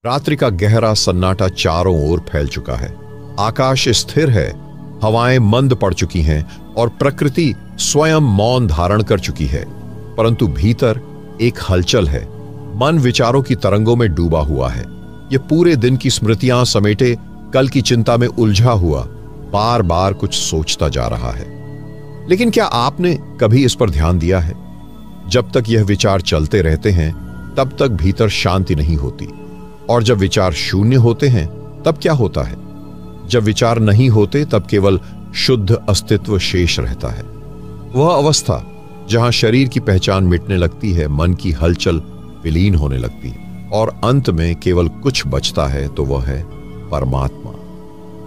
रात्रि का गहरा सन्नाटा चारों ओर फैल चुका है। आकाश स्थिर है, हवाएं मंद पड़ चुकी हैं और प्रकृति स्वयं मौन धारण कर चुकी है। परंतु भीतर एक हलचल है। मन विचारों की तरंगों में डूबा हुआ है। ये पूरे दिन की स्मृतियां समेटे कल की चिंता में उलझा हुआ बार बार कुछ सोचता जा रहा है। लेकिन क्या आपने कभी इस पर ध्यान दिया है? जब तक यह विचार चलते रहते हैं तब तक भीतर शांति नहीं होती, और जब विचार शून्य होते हैं तब क्या होता है? जब विचार नहीं होते तब केवल शुद्ध अस्तित्व शेष रहता है। वह अवस्था जहां शरीर की पहचान मिटने लगती है, मन की हलचल विलीन होने लगती है और अंत में केवल कुछ बचता है, तो वह है परमात्मा।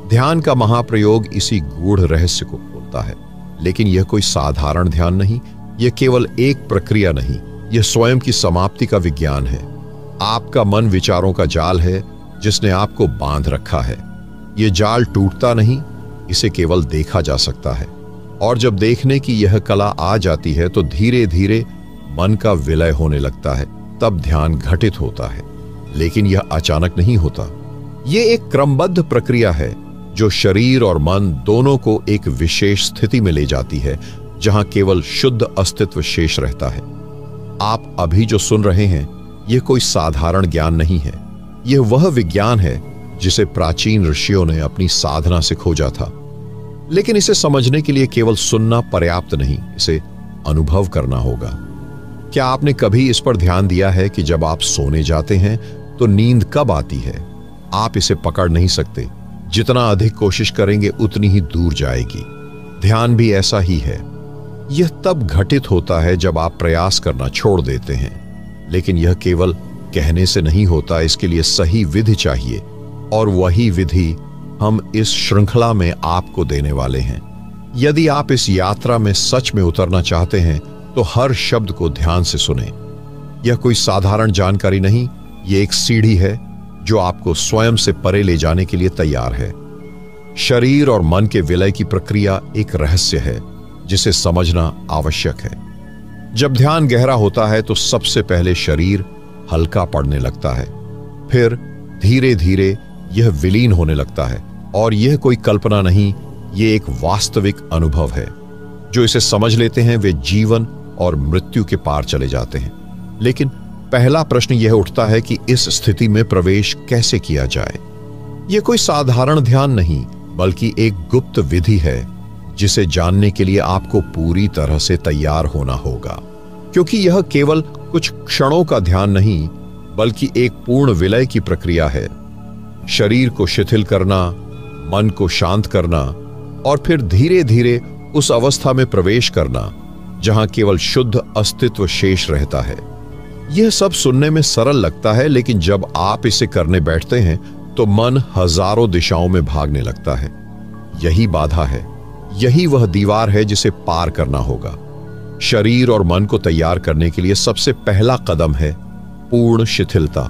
ध्यान का महाप्रयोग इसी गूढ़ रहस्य को खोलता है। लेकिन यह कोई साधारण ध्यान नहीं, यह केवल एक प्रक्रिया नहीं, यह स्वयं की समाप्ति का विज्ञान है। आपका मन विचारों का जाल है जिसने आपको बांध रखा है। यह जाल टूटता नहीं, इसे केवल देखा जा सकता है। और जब देखने की यह कला आ जाती है तो धीरे धीरे मन का विलय होने लगता है। तब ध्यान घटित होता है। लेकिन यह अचानक नहीं होता। यह एक क्रमबद्ध प्रक्रिया है जो शरीर और मन दोनों को एक विशेष स्थिति में ले जाती है, जहां केवल शुद्ध अस्तित्व शेष रहता है। आप अभी जो सुन रहे हैं यह कोई साधारण ज्ञान नहीं है। यह वह विज्ञान है जिसे प्राचीन ऋषियों ने अपनी साधना से खोजा था। लेकिन इसे समझने के लिए केवल सुनना पर्याप्त नहीं, इसे अनुभव करना होगा। क्या आपने कभी इस पर ध्यान दिया है कि जब आप सोने जाते हैं तो नींद कब आती है? आप इसे पकड़ नहीं सकते। जितना अधिक कोशिश करेंगे उतनी ही दूर जाएगी। ध्यान भी ऐसा ही है। यह तब घटित होता है जब आप प्रयास करना छोड़ देते हैं। लेकिन यह केवल कहने से नहीं होता, इसके लिए सही विधि चाहिए, और वही विधि हम इस श्रृंखला में आपको देने वाले हैं। यदि आप इस यात्रा में सच में उतरना चाहते हैं तो हर शब्द को ध्यान से सुनें। यह कोई साधारण जानकारी नहीं, यह एक सीढ़ी है जो आपको स्वयं से परे ले जाने के लिए तैयार है। शरीर और मन के विलय की प्रक्रिया एक रहस्य है जिसे समझना आवश्यक है। जब ध्यान गहरा होता है तो सबसे पहले शरीर हल्का पड़ने लगता है, फिर धीरे धीरे यह विलीन होने लगता है। और यह कोई कल्पना नहीं, यह एक वास्तविक अनुभव है। जो इसे समझ लेते हैं वे जीवन और मृत्यु के पार चले जाते हैं। लेकिन पहला प्रश्न यह उठता है कि इस स्थिति में प्रवेश कैसे किया जाए। यह कोई साधारण ध्यान नहीं, बल्कि एक गुप्त विधि है जिसे जानने के लिए आपको पूरी तरह से तैयार होना होगा। क्योंकि यह केवल कुछ क्षणों का ध्यान नहीं, बल्कि एक पूर्ण विलय की प्रक्रिया है। शरीर को शिथिल करना, मन को शांत करना, और फिर धीरे धीरे उस अवस्था में प्रवेश करना जहां केवल शुद्ध अस्तित्व शेष रहता है। यह सब सुनने में सरल लगता है, लेकिन जब आप इसे करने बैठते हैं तो मन हजारों दिशाओं में भागने लगता है। यही बाधा है, यही वह दीवार है जिसे पार करना होगा। शरीर और मन को तैयार करने के लिए सबसे पहला कदम है पूर्ण शिथिलता।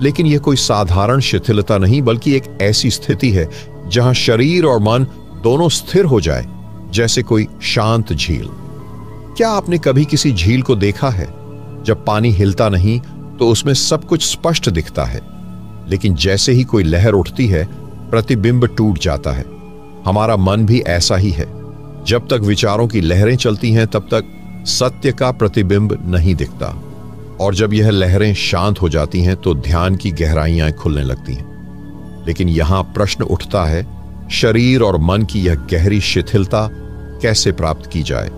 लेकिन यह कोई साधारण शिथिलता नहीं, बल्कि एक ऐसी स्थिति है जहां शरीर और मन दोनों स्थिर हो जाए, जैसे कोई शांत झील। क्या आपने कभी किसी झील को देखा है? जब पानी हिलता नहीं तो उसमें सब कुछ स्पष्ट दिखता है, लेकिन जैसे ही कोई लहर उठती है प्रतिबिंब टूट जाता है। हमारा मन भी ऐसा ही है। जब तक विचारों की लहरें चलती हैं तब तक सत्य का प्रतिबिंब नहीं दिखता, और जब यह लहरें शांत हो जाती हैं तो ध्यान की गहराइयां खुलने लगती हैं। लेकिन यहां प्रश्न उठता है, शरीर और मन की यह गहरी शिथिलता कैसे प्राप्त की जाए?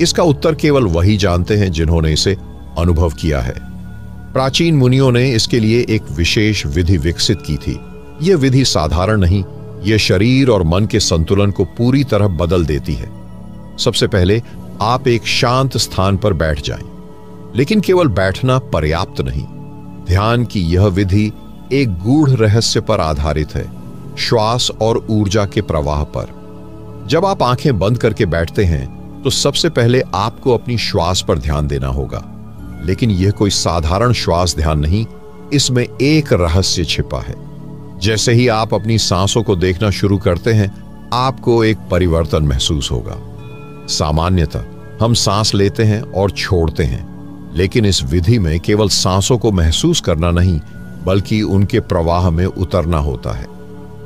इसका उत्तर केवल वही जानते हैं जिन्होंने इसे अनुभव किया है। प्राचीन मुनियों ने इसके लिए एक विशेष विधि विकसित की थी। यह विधि साधारण नहीं, यह शरीर और मन के संतुलन को पूरी तरह बदल देती है। सबसे पहले आप एक शांत स्थान पर बैठ जाएं, लेकिन केवल बैठना पर्याप्त नहीं। ध्यान की यह विधि एक गूढ़ रहस्य पर आधारित है, श्वास और ऊर्जा के प्रवाह पर। जब आप आंखें बंद करके बैठते हैं तो सबसे पहले आपको अपनी श्वास पर ध्यान देना होगा। लेकिन यह कोई साधारण श्वास ध्यान नहीं, इसमें एक रहस्य छिपा है। जैसे ही आप अपनी सांसों को देखना शुरू करते हैं, आपको एक परिवर्तन महसूस होगा। सामान्यतः हम सांस लेते हैं और छोड़ते हैं, लेकिन इस विधि में केवल सांसों को महसूस करना नहीं, बल्कि उनके प्रवाह में उतरना होता है।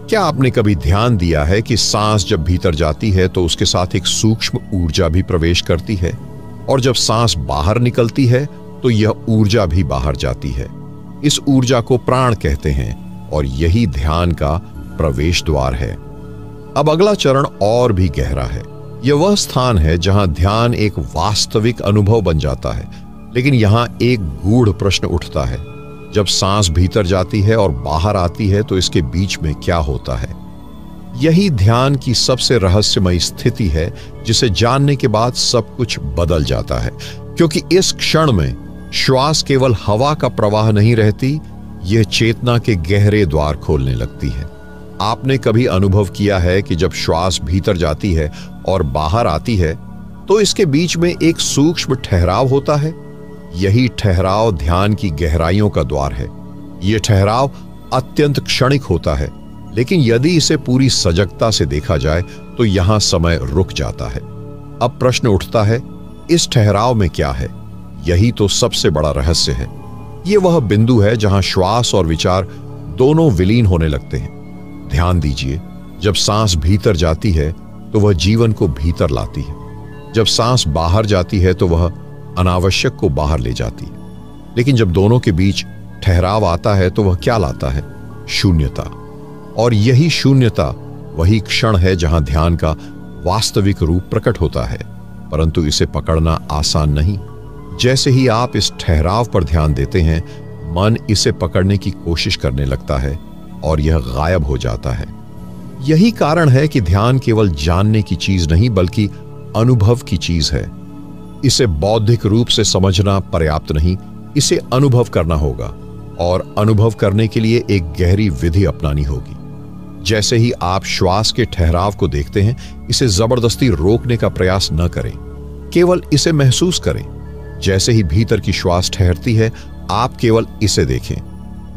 क्या आपने कभी ध्यान दिया है कि सांस जब भीतर जाती है तो उसके साथ एक सूक्ष्म ऊर्जा भी प्रवेश करती है, और जब सांस बाहर निकलती है तो यह ऊर्जा भी बाहर जाती है। इस ऊर्जा को प्राण कहते हैं और यही ध्यान का प्रवेश द्वार है। अब अगला चरण और भी गहरा है। यह वह स्थान है जहां ध्यान एक वास्तविक अनुभव बन जाता है। लेकिन यहां एक गूढ़ प्रश्न उठता है, जब सांस भीतर जाती है और बाहर आती है तो इसके बीच में क्या होता है? यही ध्यान की सबसे रहस्यमयी स्थिति है, जिसे जानने के बाद सब कुछ बदल जाता है। क्योंकि इस क्षण में श्वास केवल हवा का प्रवाह नहीं रहती, यह चेतना के गहरे द्वार खोलने लगती है। आपने कभी अनुभव किया है कि जब श्वास भीतर जाती है और बाहर आती है तो इसके बीच में एक सूक्ष्म ठहराव होता है? यही ठहराव ध्यान की गहराइयों का द्वार है। यह ठहराव अत्यंत क्षणिक होता है, लेकिन यदि इसे पूरी सजगता से देखा जाए तो यहां समय रुक जाता है। अब प्रश्न उठता है, इस ठहराव में क्या है? यही तो सबसे बड़ा रहस्य है। यह वह बिंदु है जहां श्वास और विचार दोनों विलीन होने लगते हैं। ध्यान दीजिए, जब सांस भीतर जाती है तो वह जीवन को भीतर लाती है। जब सांस बाहर जाती है तो वह अनावश्यक को बाहर ले जाती है। लेकिन जब दोनों के बीच ठहराव आता है तो वह क्या लाता है? शून्यता। और यही शून्यता वही क्षण है जहां ध्यान का वास्तविक रूप प्रकट होता है। परंतु इसे पकड़ना आसान नहीं। जैसे ही आप इस ठहराव पर ध्यान देते हैं, मन इसे पकड़ने की कोशिश करने लगता है और यह गायब हो जाता है। यही कारण है कि ध्यान केवल जानने की चीज नहीं बल्कि अनुभव की चीज है। इसे बौद्धिक रूप से समझना पर्याप्त नहीं, इसे अनुभव करना होगा, और अनुभव करने के लिए एक गहरी विधि अपनानी होगी। जैसे ही आप श्वास के ठहराव को देखते हैं, इसे जबरदस्ती रोकने का प्रयास न करें, केवल इसे महसूस करें। जैसे ही भीतर की श्वास ठहरती है, आप केवल इसे देखें।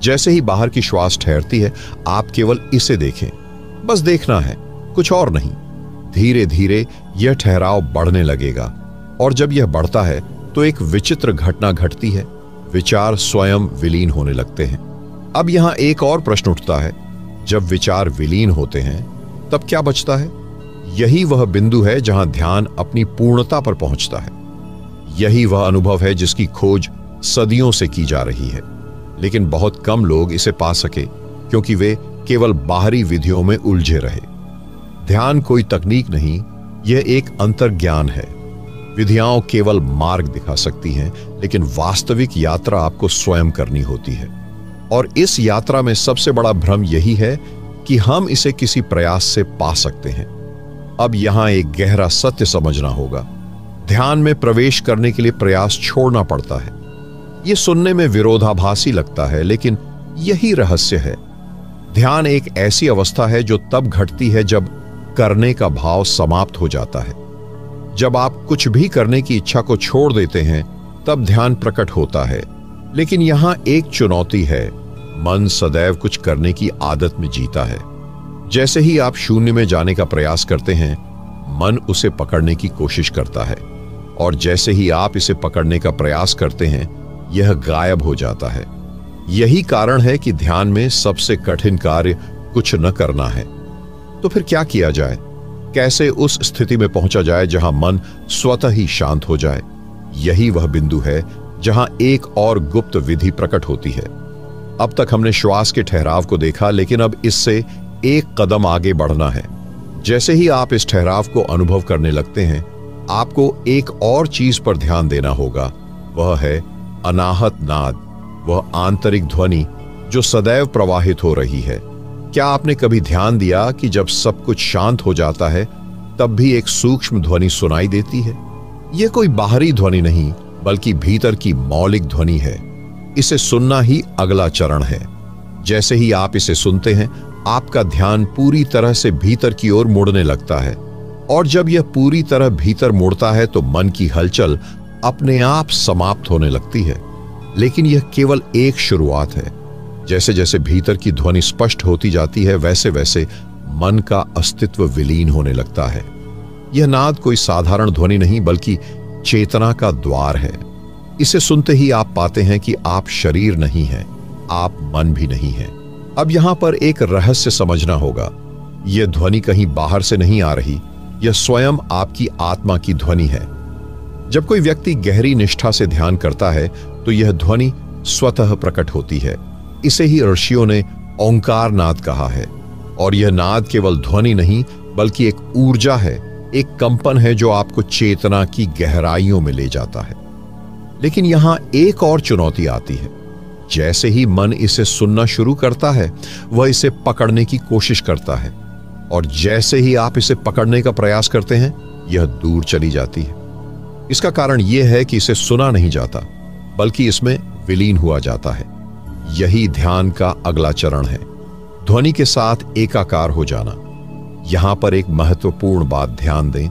जैसे ही बाहर की श्वास ठहरती है, आप केवल इसे देखें। बस देखना है, कुछ और नहीं। धीरे धीरे यह ठहराव बढ़ने लगेगा, और जब यह बढ़ता है तो एक विचित्र घटना घटती है। विचार स्वयं विलीन होने लगते हैं। अब यहां एक और प्रश्न उठता है, जब विचार विलीन होते हैं तब क्या बचता है? यही वह बिंदु है जहां ध्यान अपनी पूर्णता पर पहुंचता है। यही वह अनुभव है जिसकी खोज सदियों से की जा रही है, लेकिन बहुत कम लोग इसे पा सके क्योंकि वे केवल बाहरी विधियों में उलझे रहे। ध्यान कोई तकनीक नहीं, यह एक अंतर्ज्ञान है। विधियां केवल मार्ग दिखा सकती हैं, लेकिन वास्तविक यात्रा आपको स्वयं करनी होती है। और इस यात्रा में सबसे बड़ा भ्रम यही है कि हम इसे किसी प्रयास से पा सकते हैं। अब यहां एक गहरा सत्य समझना होगा। ध्यान में प्रवेश करने के लिए प्रयास छोड़ना पड़ता है। यह सुनने में विरोधाभासी लगता है, लेकिन यही रहस्य है। ध्यान एक ऐसी अवस्था है जो तब घटती है जब करने का भाव समाप्त हो जाता है। जब आप कुछ भी करने की इच्छा को छोड़ देते हैं, तब ध्यान प्रकट होता है। लेकिन यहां एक चुनौती है, मन सदैव कुछ करने की आदत में जीता है। जैसे ही आप शून्य में जाने का प्रयास करते हैं, मन उसे पकड़ने की कोशिश करता है, और जैसे ही आप इसे पकड़ने का प्रयास करते हैं, यह गायब हो जाता है। यही कारण है कि ध्यान में सबसे कठिन कार्य कुछ न करना है। तो फिर क्या किया जाए? कैसे उस स्थिति में पहुंचा जाए जहां मन स्वतः ही शांत हो जाए? यही वह बिंदु है जहां एक और गुप्त विधि प्रकट होती है। अब तक हमने श्वास के ठहराव को देखा, लेकिन अब इससे एक कदम आगे बढ़ना है। जैसे ही आप इस ठहराव को अनुभव करने लगते हैं, आपको एक और चीज पर ध्यान देना होगा। वह है अनाहत नाद, वह आंतरिक ध्वनि जो सदैव प्रवाहित हो रही है। क्या आपने कभी ध्यान दिया कि जब सब कुछ शांत हो जाता है, तब भी एक सूक्ष्म ध्वनि सुनाई देती है? यह कोई बाहरी ध्वनि नहीं, बल्कि भीतर की मौलिक ध्वनि है। इसे सुनना ही अगला चरण है। जैसे ही आप इसे सुनते हैं, आपका ध्यान पूरी तरह से भीतर की ओर मुड़ने लगता है, और जब यह पूरी तरह भीतर मुड़ता है तो मन की हलचल अपने आप समाप्त होने लगती है। लेकिन यह केवल एक शुरुआत है। जैसे जैसे भीतर की ध्वनि स्पष्ट होती जाती है, वैसे वैसे मन का अस्तित्व विलीन होने लगता है। यह नाद कोई साधारण ध्वनि नहीं, बल्कि चेतना का द्वार है। इसे सुनते ही आप पाते हैं कि आप शरीर नहीं हैं, आप मन भी नहीं हैं। अब यहां पर एक रहस्य समझना होगा। यह ध्वनि कहीं बाहर से नहीं आ रही, यह स्वयं आपकी आत्मा की ध्वनि है। जब कोई व्यक्ति गहरी निष्ठा से ध्यान करता है तो यह ध्वनि स्वतः प्रकट होती है। इसे ही ऋषियों ने ओंकार नाद कहा है। और यह नाद केवल ध्वनि नहीं बल्कि एक ऊर्जा है, एक कंपन है जो आपको चेतना की गहराइयों में ले जाता है। लेकिन यहां एक और चुनौती आती है। जैसे ही मन इसे सुनना शुरू करता है, वह इसे पकड़ने की कोशिश करता है, और जैसे ही आप इसे पकड़ने का प्रयास करते हैं, यह दूर चली जाती है। इसका कारण यह है कि इसे सुना नहीं जाता, बल्कि इसमें विलीन हुआ जाता है। यही ध्यान का अगला चरण है, ध्वनि के साथ एकाकार हो जाना। यहां पर एक महत्वपूर्ण बात ध्यान दें।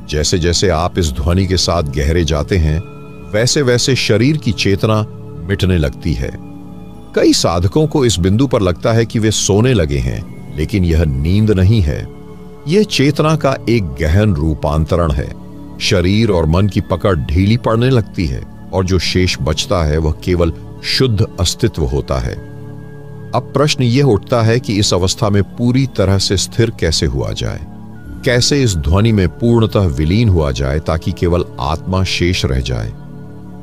जैसे जैसे आप इस ध्वनि के साथ गहरे जाते हैं, वैसे वैसे शरीर की चेतना मिटने लगती है। कई साधकों को इस बिंदु पर लगता है कि वे सोने लगे हैं, लेकिन यह नींद नहीं है। यह चेतना का एक गहन रूपांतरण है। शरीर और मन की पकड़ ढीली पड़ने लगती है, और जो शेष बचता है वह केवल शुद्ध अस्तित्व होता है। अब प्रश्न यह उठता है कि इस अवस्था में पूरी तरह से स्थिर कैसे हुआ जाए, कैसे इस ध्वनि में पूर्णतः विलीन हुआ जाए ताकि केवल आत्मा शेष रह जाए।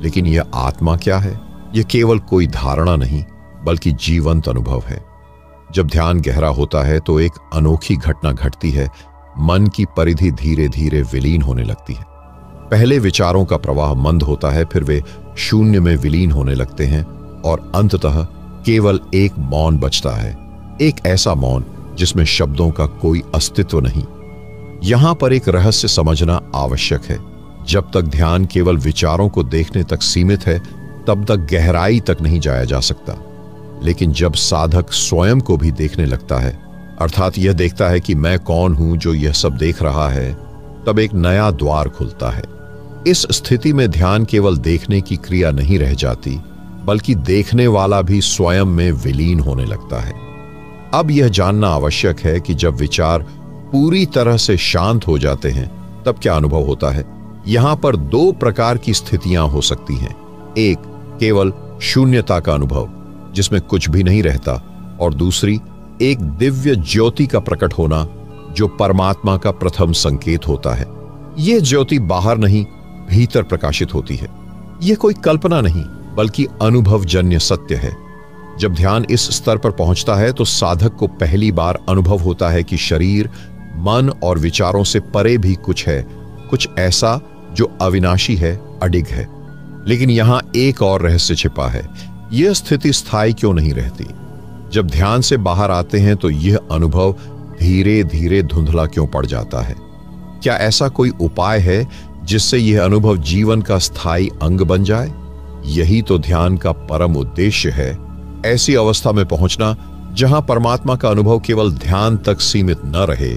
लेकिन यह आत्मा क्या है? यह केवल कोई धारणा नहीं बल्कि जीवंत अनुभव है। जब ध्यान गहरा होता है तो एक अनोखी घटना घटती है। मन की परिधि धीरे धीरे विलीन होने लगती है। पहले विचारों का प्रवाह मंद होता है, फिर वे शून्य में विलीन होने लगते हैं, और अंततः केवल एक मौन बचता है। एक ऐसा मौन जिसमें शब्दों का कोई अस्तित्व नहीं। यहां पर एक रहस्य समझना आवश्यक है। जब तक ध्यान केवल विचारों को देखने तक सीमित है, तब तक गहराई तक नहीं जाया जा सकता। लेकिन जब साधक स्वयं को भी देखने लगता है, अर्थात यह देखता है कि मैं कौन हूं जो यह सब देख रहा है, तब एक नया द्वार खुलता है। इस स्थिति में ध्यान केवल देखने की क्रिया नहीं रह जाती, बल्कि देखने वाला भी स्वयं में विलीन होने लगता है। अब यह जानना आवश्यक है कि जब विचार पूरी तरह से शांत हो जाते हैं, तब क्या अनुभव होता है। यहां पर दो प्रकार की स्थितियां हो सकती हैं। एक केवल शून्यता का अनुभव जिसमें कुछ भी नहीं रहता, और दूसरी एक दिव्य ज्योति का प्रकट होना जो परमात्मा का प्रथम संकेत होता है। यह ज्योति बाहर नहीं, भीतर प्रकाशित होती है। यह कोई कल्पना नहीं बल्कि अनुभवजन्य सत्य है। जब ध्यान इस स्तर पर पहुंचता है तो साधक को पहली बार अनुभव होता है कि शरीर, मन और विचारों से परे भी कुछ है, कुछ ऐसा जो अविनाशी है, अडिग है। लेकिन यहां एक और रहस्य छिपा है। यह स्थिति स्थायी क्यों नहीं रहती? जब ध्यान से बाहर आते हैं तो यह अनुभव धीरे धीरे धुंधला क्यों पड़ जाता है? क्या ऐसा कोई उपाय है जिससे यह अनुभव जीवन का स्थायी अंग बन जाए? यही तो ध्यान का परम उद्देश्य है। ऐसी अवस्था में पहुंचना जहां परमात्मा का अनुभव केवल ध्यान तक सीमित न रहे,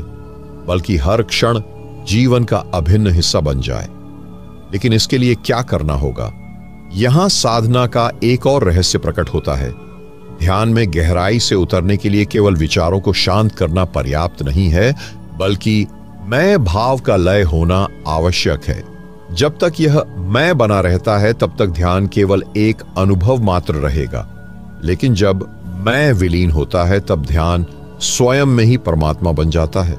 बल्कि हर क्षण जीवन का अभिन्न हिस्सा बन जाए। लेकिन इसके लिए क्या करना होगा? यहां साधना का एक और रहस्य प्रकट होता है। ध्यान में गहराई से उतरने के लिए केवल विचारों को शांत करना पर्याप्त नहीं है, बल्कि मैं भाव का लय होना आवश्यक है। जब तक यह मैं बना रहता है, तब तक ध्यान केवल एक अनुभव मात्र रहेगा। लेकिन जब मैं विलीन होता है, तब ध्यान स्वयं में ही परमात्मा बन जाता है।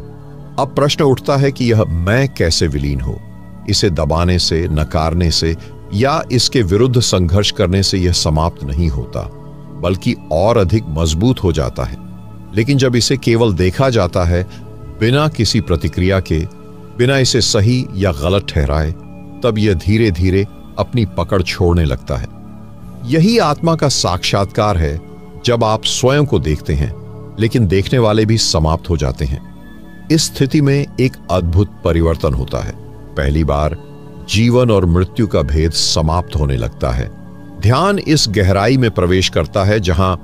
अब प्रश्न उठता है कि यह मैं कैसे विलीन हो? इसे दबाने से, नकारने से या इसके विरुद्ध संघर्ष करने से यह समाप्त नहीं होता, बल्कि और अधिक मजबूत हो जाता है। लेकिन जब इसे केवल देखा जाता है, बिना किसी प्रतिक्रिया के, बिना इसे सही या गलत ठहराए, तब यह धीरे धीरे अपनी पकड़ छोड़ने लगता है। यही आत्मा का साक्षात्कार है, जब आप स्वयं को देखते हैं लेकिन देखने वाले भी समाप्त हो जाते हैं। इस स्थिति में एक अद्भुत परिवर्तन होता है। पहली बार जीवन और मृत्यु का भेद समाप्त होने लगता है। ध्यान इस गहराई में प्रवेश करता है जहां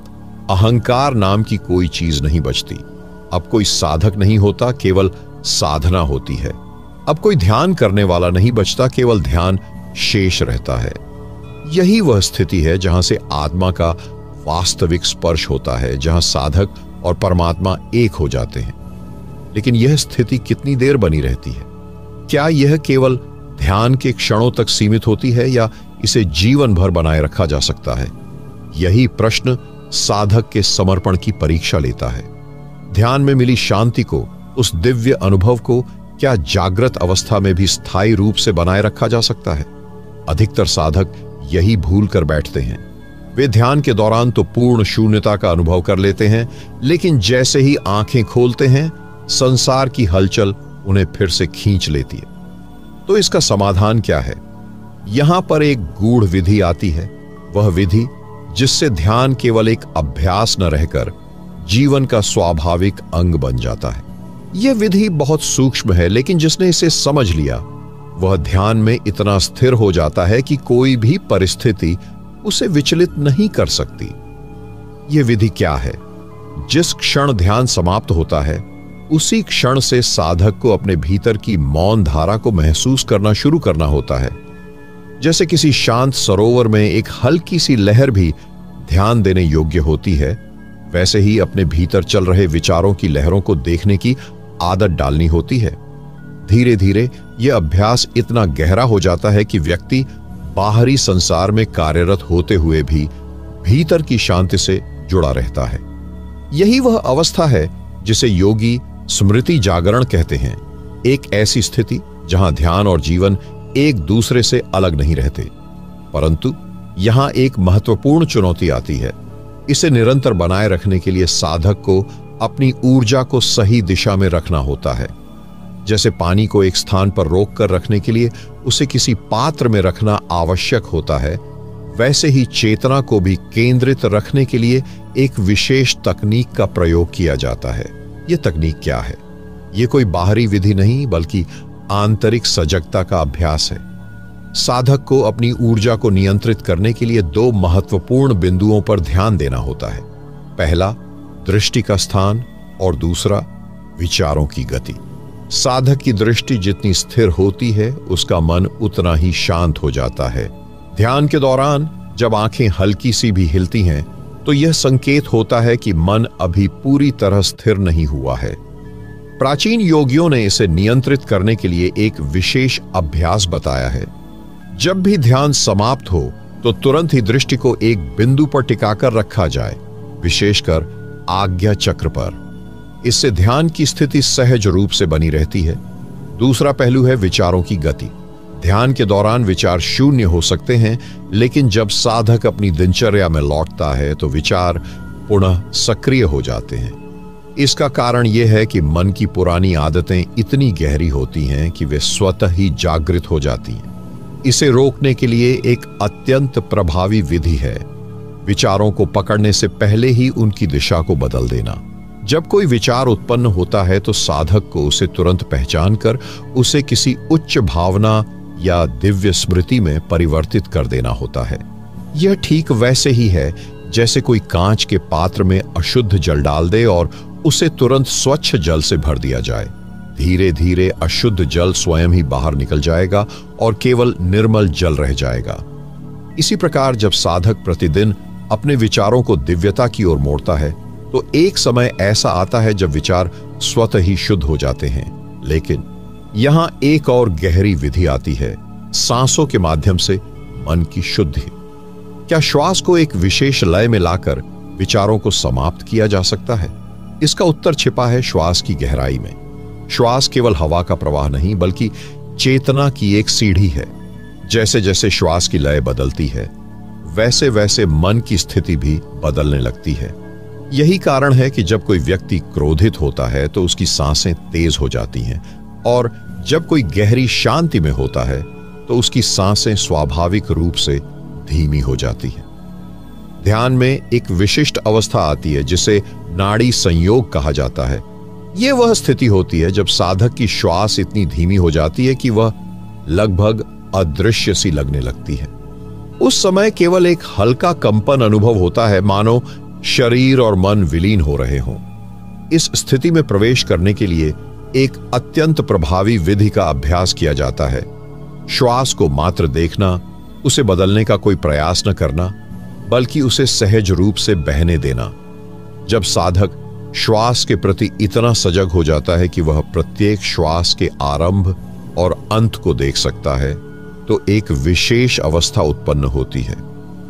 अहंकार नाम की कोई चीज नहीं बचती। अब कोई साधक नहीं होता, केवल साधना होती है। अब कोई ध्यान करने वाला नहीं बचता, केवल ध्यान शेष रहता है। यही वह स्थिति है जहां से आत्मा का वास्तविक स्पर्श होता है, जहां साधक और परमात्मा एक हो जाते हैं। लेकिन यह स्थिति कितनी देर बनी रहती है? क्या यह केवल ध्यान के क्षणों तक सीमित होती है या इसे जीवन भर बनाए रखा जा सकता है? यही प्रश्न साधक के समर्पण की परीक्षा लेता है। ध्यान में मिली शांति को, उस दिव्य अनुभव को क्या जागृत अवस्था में भी स्थायी रूप से बनाए रखा जा सकता है? अधिकतर साधक यही भूल कर बैठते हैं। वे ध्यान के दौरान तो पूर्ण शून्यता का अनुभव कर लेते हैं, लेकिन जैसे ही आंखें खोलते हैं, संसार की हलचल उन्हें फिर से खींच लेती है। तो इसका समाधान क्या है? यहां पर एक गूढ़ विधि आती है, वह विधि जिससे ध्यान केवल एक अभ्यास न रहकर जीवन का स्वाभाविक अंग बन जाता है। यह विधि बहुत सूक्ष्म है, लेकिन जिसने इसे समझ लिया वह ध्यान में इतना स्थिर हो जाता है कि कोई भी परिस्थिति उसे विचलित नहीं कर सकती। यह विधि क्या है? जिस क्षण ध्यान समाप्त होता है, उसी क्षण से साधक को अपने भीतर की मौन धारा को महसूस करना शुरू करना होता है। जैसे किसी शांत सरोवर में एक हल्की सी लहर भी ध्यान देने योग्य होती है, वैसे ही अपने भीतर चल रहे विचारों की लहरों को देखने की आदत डालनी होती है। धीरे धीरे यह अभ्यास इतना गहरा हो जाता है कि व्यक्ति बाहरी संसार में कार्यरत होते हुए भी भीतर की शांति से जुड़ा रहता है। यही वह अवस्था है जिसे योगी स्मृति जागरण कहते हैं। एक ऐसी स्थिति जहां ध्यान और जीवन एक दूसरे से अलग नहीं रहते। परंतु यहां एक महत्वपूर्ण चुनौती आती है। इसे निरंतर बनाए रखने के लिए साधक को अपनी ऊर्जा को सही दिशा में रखना होता है। जैसे पानी को एक स्थान पर रोक कर रखने के लिए उसे किसी पात्र में रखना आवश्यक होता है, वैसे ही चेतना को भी केंद्रित रखने के लिए एक विशेष तकनीक का प्रयोग किया जाता है। यह तकनीक क्या है? यह कोई बाहरी विधि नहीं, बल्कि आंतरिक सजगता का अभ्यास है। साधक को अपनी ऊर्जा को नियंत्रित करने के लिए दो महत्वपूर्ण बिंदुओं पर ध्यान देना होता है। पहला, दृष्टि का स्थान, और दूसरा, विचारों की गति। साधक की दृष्टि जितनी स्थिर होती है, उसका मन उतना ही शांत हो जाता है। ध्यान के दौरान जब आंखें हल्की सी भी हिलती हैं, तो यह संकेत होता है कि मन अभी पूरी तरह स्थिर नहीं हुआ है। प्राचीन योगियों ने इसे नियंत्रित करने के लिए एक विशेष अभ्यास बताया है। जब भी ध्यान समाप्त हो तो तुरंत ही दृष्टि को एक बिंदु पर टिकाकर रखा जाए, विशेषकर आज्ञा चक्र पर। इससे ध्यान की स्थिति सहज रूप से बनी रहती है। दूसरा पहलू है विचारों की गति। ध्यान के दौरान विचार शून्य हो सकते हैं, लेकिन जब साधक अपनी दिनचर्या में लौटता है तो विचार पुनः सक्रिय हो जाते हैं। इसका कारण यह है कि मन की पुरानी आदतें इतनी गहरी होती हैं कि वे स्वतः ही जागृत हो जाती हैं। इसे रोकने के लिए एक अत्यंत प्रभावी विधि है विचारों को पकड़ने से पहले ही उनकी दिशा को बदल देना। जब कोई विचार उत्पन्न होता है तो साधक को उसे तुरंत पहचान कर उसे किसी उच्च भावना या दिव्य स्मृति में परिवर्तित कर देना होता है। यह ठीक वैसे ही है जैसे कोई कांच के पात्र में अशुद्ध जल डाल दे और उसे तुरंत स्वच्छ जल से भर दिया जाए। धीरे धीरे अशुद्ध जल स्वयं ही बाहर निकल जाएगा और केवल निर्मल जल रह जाएगा। इसी प्रकार जब साधक प्रतिदिन अपने विचारों को दिव्यता की ओर मोड़ता है तो एक समय ऐसा आता है जब विचार स्वतः ही शुद्ध हो जाते हैं। लेकिन यहां एक और गहरी विधि आती है, सांसों के माध्यम से मन की शुद्धि। क्या श्वास को एक विशेष लय में लाकर विचारों को समाप्त किया जा सकता है? इसका उत्तर छिपा है श्वास की गहराई में। श्वास केवल हवा का प्रवाह नहीं, बल्कि चेतना की एक सीढ़ी है। जैसे जैसे श्वास की लय बदलती है, वैसे वैसे मन की स्थिति भी बदलने लगती है। यही कारण है कि जब कोई व्यक्ति क्रोधित होता है तो उसकी सांसें तेज हो जाती हैं, और जब कोई गहरी शांति में होता है तो उसकी सांसें स्वाभाविक रूप से धीमी हो जाती हैं। ध्यान में एक विशिष्ट अवस्था आती है जिसे नाड़ी संयोग कहा जाता है। यह वह स्थिति होती है जब साधक की श्वास इतनी धीमी हो जाती है कि वह लगभग अदृश्य सी लगने लगती है। उस समय केवल एक हल्का कंपन अनुभव होता है, मानो शरीर और मन विलीन हो रहे हों। इस स्थिति में प्रवेश करने के लिए एक अत्यंत प्रभावी विधि का अभ्यास किया जाता है। श्वास को मात्र देखना, उसे बदलने का कोई प्रयास न करना, बल्कि उसे सहज रूप से बहने देना। जब साधक श्वास के प्रति इतना सजग हो जाता है कि वह प्रत्येक श्वास के आरंभ और अंत को देख सकता है, तो एक विशेष अवस्था उत्पन्न होती है।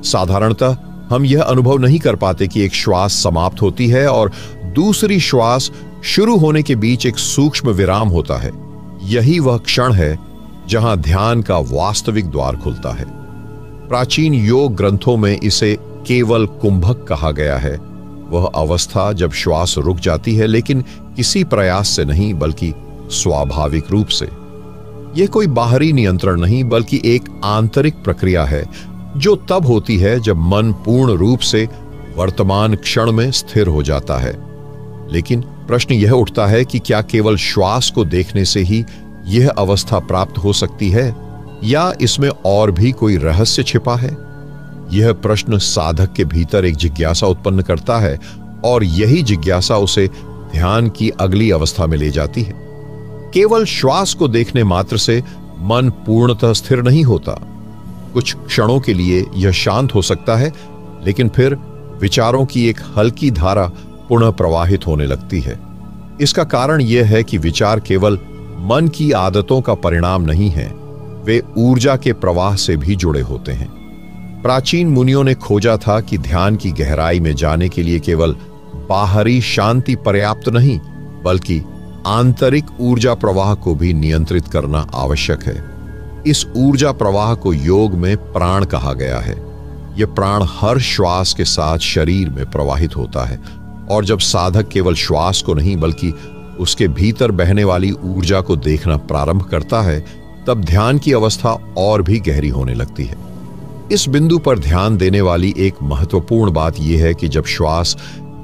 साधारणतः हम यह अनुभव नहीं कर पाते कि एक श्वास समाप्त होती है और दूसरी श्वास शुरू होने के बीच एक सूक्ष्म विराम होता है। यही वह क्षण है जहां ध्यान का वास्तविक द्वार खुलता है। प्राचीन योग ग्रंथों में इसे केवल कुंभक कहा गया है। वह अवस्था जब श्वास रुक जाती है, लेकिन किसी प्रयास से नहीं बल्कि स्वाभाविक रूप से। यह कोई बाहरी नियंत्रण नहीं बल्कि एक आंतरिक प्रक्रिया है जो तब होती है जब मन पूर्ण रूप से वर्तमान क्षण में स्थिर हो जाता है। लेकिन प्रश्न यह उठता है कि क्या केवल श्वास को देखने से ही यह अवस्था प्राप्त हो सकती है या इसमें और भी कोई रहस्य छिपा है? यह प्रश्न साधक के भीतर एक जिज्ञासा उत्पन्न करता है और यही जिज्ञासा उसे ध्यान की अगली अवस्था में ले जाती है। केवल श्वास को देखने मात्र से मन पूर्णतः स्थिर नहीं होता। कुछ क्षणों के लिए यह शांत हो सकता है, लेकिन फिर विचारों की एक हल्की धारा पुनः प्रवाहित होने लगती है। इसका कारण यह है कि विचार केवल मन की आदतों का परिणाम नहीं है, वे ऊर्जा के प्रवाह से भी जुड़े होते हैं। प्राचीन मुनियों ने खोजा था कि ध्यान की गहराई में जाने के लिए केवल बाहरी शांति पर्याप्त नहीं, बल्कि आंतरिक ऊर्जा प्रवाह को भी नियंत्रित करना आवश्यक है। इस ऊर्जा प्रवाह को योग में प्राण कहा गया है। यह प्राण हर श्वास के साथ शरीर में प्रवाहित होता है, और जब साधक केवल श्वास को नहीं बल्कि उसके भीतर बहने वाली ऊर्जा को देखना प्रारंभ करता है, तब ध्यान की अवस्था और भी गहरी होने लगती है। इस बिंदु पर ध्यान देने वाली एक महत्वपूर्ण बात यह है कि जब श्वास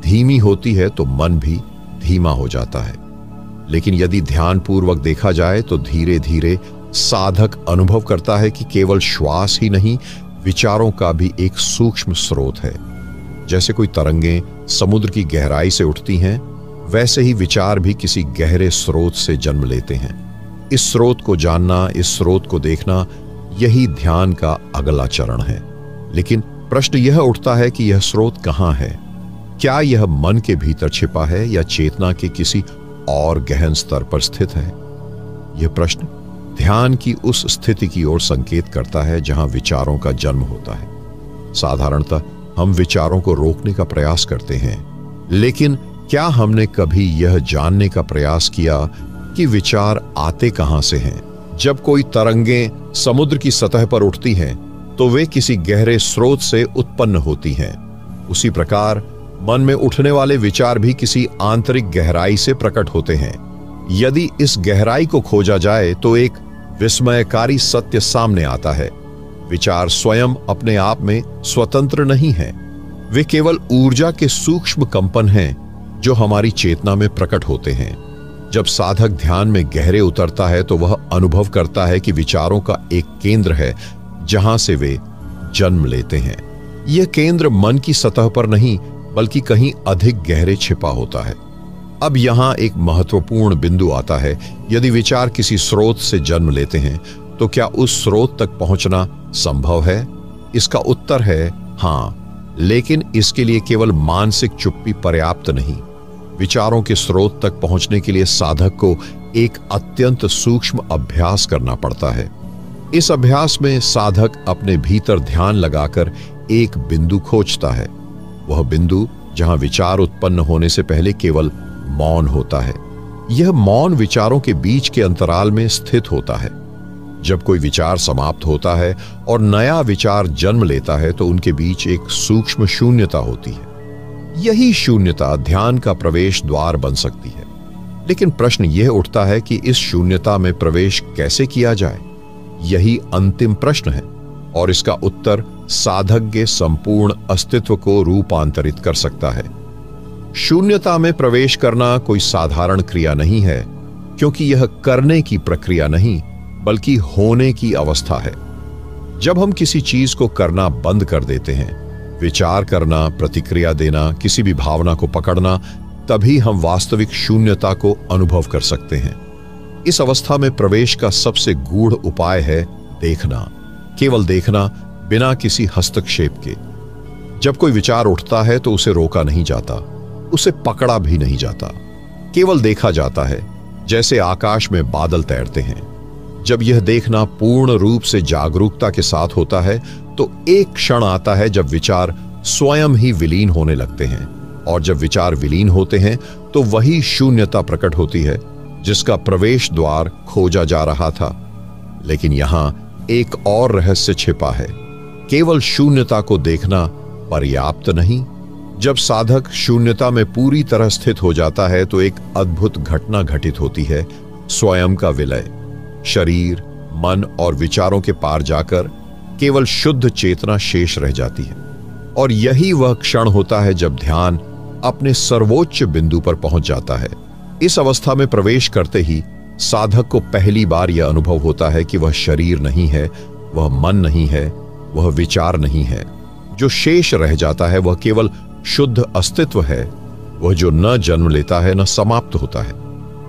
धीमी होती है तो मन भी धीमा हो जाता है। लेकिन यदि ध्यानपूर्वक देखा जाए तो धीरे धीरे साधक अनुभव करता है कि केवल श्वास ही नहीं, विचारों का भी एक सूक्ष्म स्रोत है। जैसे कोई तरंगें समुद्र की गहराई से उठती हैं, वैसे ही विचार भी किसी गहरे स्रोत से जन्म लेते हैं। इस स्रोत को जानना, इस स्रोत को देखना, यही ध्यान का अगला चरण है। लेकिन प्रश्न यह उठता है कि यह स्रोत कहाँ है? क्या यह मन के भीतर छिपा है या चेतना के किसी और गहन स्तर पर स्थित है? यह प्रश्न ध्यान की उस स्थिति की ओर संकेत करता है जहां विचारों का जन्म होता है। साधारणतः हम विचारों को रोकने का प्रयास करते हैं, लेकिन क्या हमने कभी यह जानने का प्रयास किया कि विचार आते कहां से हैं? जब कोई तरंगें समुद्र की सतह पर उठती हैं, तो वे किसी गहरे स्रोत से उत्पन्न होती हैं। उसी प्रकार मन में उठने वाले विचार भी किसी आंतरिक गहराई से प्रकट होते हैं। यदि इस गहराई को खोजा जाए तो एक विस्मयकारी सत्य सामने आता है। विचार स्वयं अपने आप में स्वतंत्र नहीं हैं। वे केवल ऊर्जा के सूक्ष्म कंपन हैं जो हमारी चेतना में प्रकट होते हैं। जब साधक ध्यान में गहरे उतरता है तो वह अनुभव करता है कि विचारों का एक केंद्र है जहां से वे जन्म लेते हैं। यह केंद्र मन की सतह पर नहीं बल्कि कहीं अधिक गहरे छिपा होता है। अब यहां एक महत्वपूर्ण बिंदु आता है। यदि विचार किसी स्रोत से जन्म लेते हैं तो क्या उस स्रोत तक पहुंचना संभव है? इसका उत्तर है हां, लेकिन इसके लिए केवल मानसिक चुप्पी पर्याप्त नहीं। विचारों के स्रोत तक पहुंचने के लिए साधक को एक अत्यंत सूक्ष्म अभ्यास करना पड़ता है। इस अभ्यास में साधक अपने भीतर ध्यान लगाकर एक बिंदु खोजता है। वह बिंदु जहां विचार उत्पन्न होने से पहले केवल मौन होता है। यह मौन विचारों के बीच के अंतराल में स्थित होता है। जब कोई विचार समाप्त होता है और नया विचार जन्म लेता है तो उनके बीच एक सूक्ष्म शून्यता होती है। यही शून्यता ध्यान का प्रवेश द्वार बन सकती है। लेकिन प्रश्न यह उठता है कि इस शून्यता में प्रवेश कैसे किया जाए? यही अंतिम प्रश्न है और इसका उत्तर साधक के संपूर्ण अस्तित्व को रूपांतरित कर सकता है। शून्यता में प्रवेश करना कोई साधारण क्रिया नहीं है, क्योंकि यह करने की प्रक्रिया नहीं बल्कि होने की अवस्था है। जब हम किसी चीज को करना बंद कर देते हैं, विचार करना, प्रतिक्रिया देना, किसी भी भावना को पकड़ना, तभी हम वास्तविक शून्यता को अनुभव कर सकते हैं। इस अवस्था में प्रवेश का सबसे गूढ़ उपाय है देखना, केवल देखना, बिना किसी हस्तक्षेप के। जब कोई विचार उठता है तो उसे रोका नहीं जाता, उसे पकड़ा भी नहीं जाता, केवल देखा जाता है, जैसे आकाश में बादल तैरते हैं। जब यह देखना पूर्ण रूप से जागरूकता के साथ होता है तो एक क्षण आता है जब विचार स्वयं ही विलीन होने लगते हैं, और जब विचार विलीन होते हैं तो वही शून्यता प्रकट होती है जिसका प्रवेश द्वार खोजा जा रहा था। लेकिन यहां एक और रहस्य छिपा है। केवल शून्यता को देखना पर्याप्त नहीं। जब साधक शून्यता में पूरी तरह स्थित हो जाता है तो एक अद्भुत घटना घटित होती है, स्वयं का विलय। शरीर, मन और विचारों के पार जाकर केवल शुद्ध चेतना शेष रह जाती है। और यही वह क्षण होता है जब ध्यान अपने सर्वोच्च बिंदु पर पहुंच जाता है। इस अवस्था में प्रवेश करते ही साधक को पहली बार यह अनुभव होता है कि वह शरीर नहीं है, वह मन नहीं है, वह विचार नहीं है। जो शेष रह जाता है वह केवल शुद्ध अस्तित्व है, वह जो न जन्म लेता है न समाप्त होता है,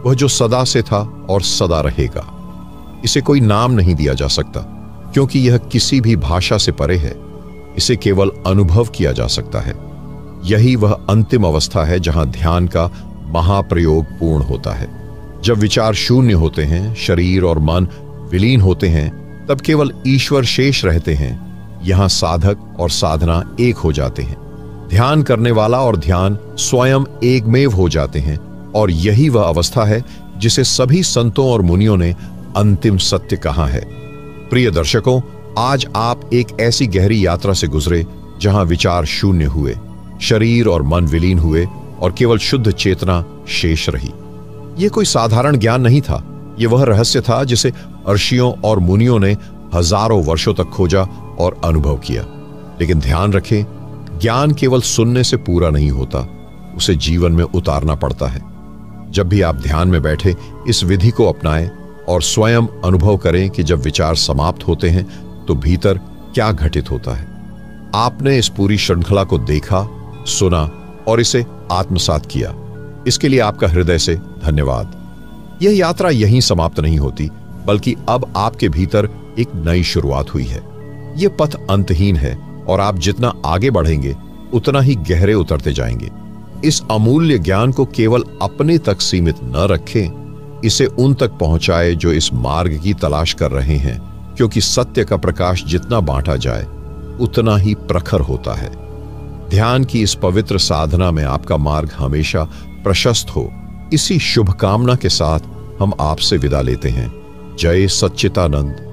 वह जो सदा से था और सदा रहेगा। इसे कोई नाम नहीं दिया जा सकता, क्योंकि यह किसी भी भाषा से परे है। इसे केवल अनुभव किया जा सकता है। यही वह अंतिम अवस्था है जहां ध्यान का महाप्रयोग पूर्ण होता है। जब विचार शून्य होते हैं, शरीर और मन विलीन होते हैं, तब केवल ईश्वर शेष रहते हैं। यहां साधक और साधना एक हो जाते हैं। ध्यान करने वाला और ध्यान स्वयं एकमेव हो जाते हैं। और यही वह अवस्था है जिसे सभी संतों और मुनियों ने अंतिम सत्य कहा है। प्रिय दर्शकों, आज आप एक ऐसी गहरी यात्रा से गुजरे जहां विचार शून्य हुए, शरीर और मन विलीन हुए और केवल शुद्ध चेतना शेष रही। यह कोई साधारण ज्ञान नहीं था। यह वह रहस्य था जिसे ऋषियों और मुनियों ने हजारों वर्षों तक खोजा और अनुभव किया। लेकिन ध्यान रखें, ज्ञान केवल सुनने से पूरा नहीं होता, उसे जीवन में उतारना पड़ता है। जब भी आप ध्यान में बैठे, इस विधि को अपनाएं और स्वयं अनुभव करें कि जब विचार समाप्त होते हैं तो भीतर क्या घटित होता है। आपने इस पूरी श्रृंखला को देखा, सुना और इसे आत्मसात किया। इसके लिए आपका हृदय से धन्यवाद। यह यात्रा यहीं समाप्त नहीं होती, बल्कि अब आपके भीतर एक नई शुरुआत हुई है। यह पथ अंतहीन है और आप जितना आगे बढ़ेंगे उतना ही गहरे उतरते जाएंगे। इस अमूल्य ज्ञान को केवल अपने तक सीमित न रखें, इसे उन तक पहुंचाए जो इस मार्ग की तलाश कर रहे हैं, क्योंकि सत्य का प्रकाश जितना बांटा जाए उतना ही प्रखर होता है। ध्यान की इस पवित्र साधना में आपका मार्ग हमेशा प्रशस्त हो, इसी शुभकामना के साथ हम आपसे विदा लेते हैं। जय सच्चिदानंद।